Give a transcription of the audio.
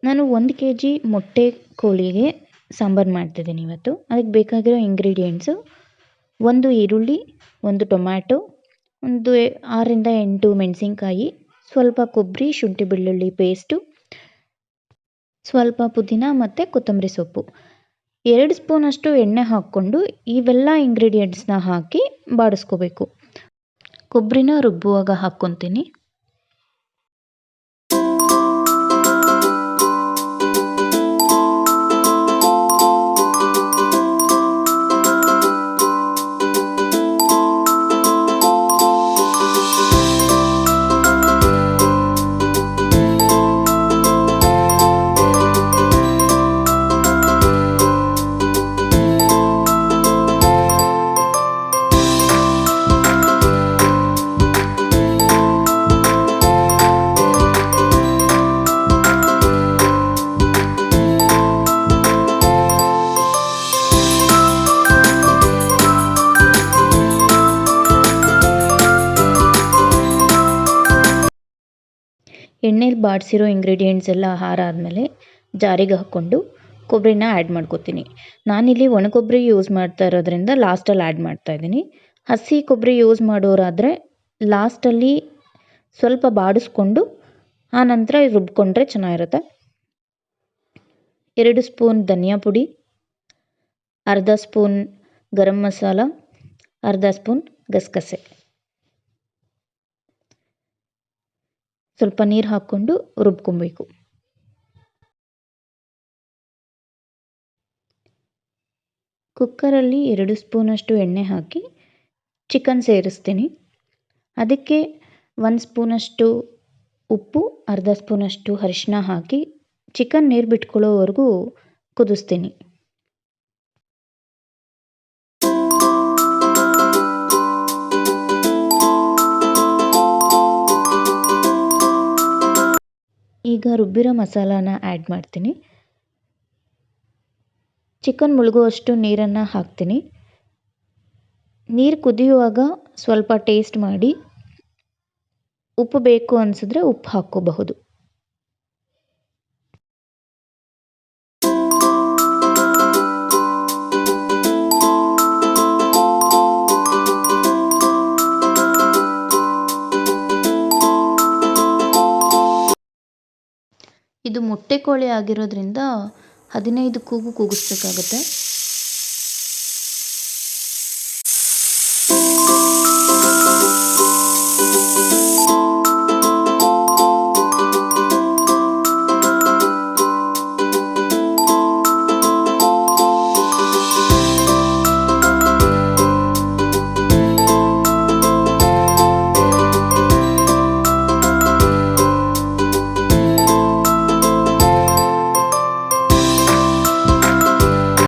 ನಾನು 1 K G ಮೊಟ್ಟೆ ಕೋಳಿಗೆ ಸಾಂಬಾರು ಮಾಡ್ತಿದ್ದೀನಿ ಇವತ್ತು. ಅದಕ್ಕೆ ಬೇಕಾಗಿರೋ ಇಂಗ್ರೀಡಿಯೆಂಟ್ಸು: 1 ಈರುಳ್ಳಿ, 1 ಟೊಮ್ಯಾಟೊ, ಒಂದು 6ರಿಂದ 8 ಮೆಣಸಿನ್ಕಾಯಿ, ಸ್ವಲ್ಪ ಕೊಬ್ಬರಿ, ಶುಂಠಿ ಬೆಳ್ಳುಳ್ಳಿ ಪೇಸ್ಟು, ಸ್ವಲ್ಪ ಪುದೀನ ಮತ್ತು ಕೊತ್ತಂಬರಿ ಸೊಪ್ಪು. 2 ಸ್ಪೂನಷ್ಟು ಎಣ್ಣೆ ಹಾಕ್ಕೊಂಡು ಇವೆಲ್ಲ ಇಂಗ್ರೀಡಿಯೆಂಟ್ಸ್ನ ಹಾಕಿ ಬಾಡಿಸ್ಕೋಬೇಕು. ಕೊಬ್ಬರಿನ ರುಬ್ಬುವಾಗ ಹಾಕ್ಕೊತೀನಿ. ಎಣ್ಣೆಲಿ ಬಾಡಿಸಿರೋ ಇಂಗ್ರೀಡಿಯೆಂಟ್ಸ್ ಎಲ್ಲ ಆರಾದಮೇಲೆ ಜಾರಿಗೆ ಹಾಕ್ಕೊಂಡು ಕೊಬ್ಬರಿನ ಆ್ಯಡ್ ಮಾಡ್ಕೋತೀನಿ. ನಾನಿಲ್ಲಿ ಒಣ ಕೊಬ್ಬರಿ ಯೂಸ್ ಮಾಡ್ತಾ ಇರೋದ್ರಿಂದ ಲಾಸ್ಟಲ್ಲಿ ಆ್ಯಡ್ ಮಾಡ್ತಾಯಿದ್ದೀನಿ. ಹಸಿ ಕೊಬ್ಬರಿ ಯೂಸ್ ಮಾಡೋರಾದರೆ ಲಾಸ್ಟಲ್ಲಿ ಸ್ವಲ್ಪ ಬಾಡಿಸ್ಕೊಂಡು ಆನಂತರ ರುಬ್ಕೊಂಡ್ರೆ ಚೆನ್ನಾಗಿರುತ್ತೆ. 2 ಸ್ಪೂನ್ ಧನಿಯಾ ಪುಡಿ, ಅರ್ಧ ಸ್ಪೂನ್ ಗರಂ ಮಸಾಲ, ಅರ್ಧ ಸ್ಪೂನ್ ಗಸಗಸೆ. ಸ್ವಲ್ಪ ನೀರು ಹಾಕ್ಕೊಂಡು ರುಬ್ಕೊಬೇಕು. ಕುಕ್ಕರಲ್ಲಿ 2 ಸ್ಪೂನಷ್ಟು ಎಣ್ಣೆ ಹಾಕಿ ಚಿಕನ್ ಸೇರಿಸ್ತೀನಿ. ಅದಕ್ಕೆ 1 ಸ್ಪೂನಷ್ಟು ಉಪ್ಪು, ಅರ್ಧ ಸ್ಪೂನಷ್ಟು ಅರಿಶಿನ ಹಾಕಿ ಚಿಕನ್ ನೀರು ಬಿಟ್ಕೊಳ್ಳೋವರೆಗೂ ಕುದಿಸ್ತೀನಿ. ಈಗ ರುಬ್ಬಿರೋ ಮಸಾಲಾನ ಆ್ಯಡ್ ಮಾಡ್ತೀನಿ. ಚಿಕನ್ ಮುಳುಗುವಷ್ಟು ನೀರನ್ನು ಹಾಕ್ತೀನಿ. ನೀರು ಕುದಿಯುವಾಗ ಸ್ವಲ್ಪ ಟೇಸ್ಟ್ ಮಾಡಿ ಉಪ್ಪು ಬೇಕು ಅನಿಸಿದ್ರೆ ಉಪ್ಪು ಹಾಕ್ಕೋಬಹುದು. ಇದು ಮೊಟ್ಟೆ ಕೋಳಿ ಆಗಿರೋದ್ರಿಂದ 15 ಕೂಗು ಕೂಗಿಸ್ಬೇಕಾಗುತ್ತೆ.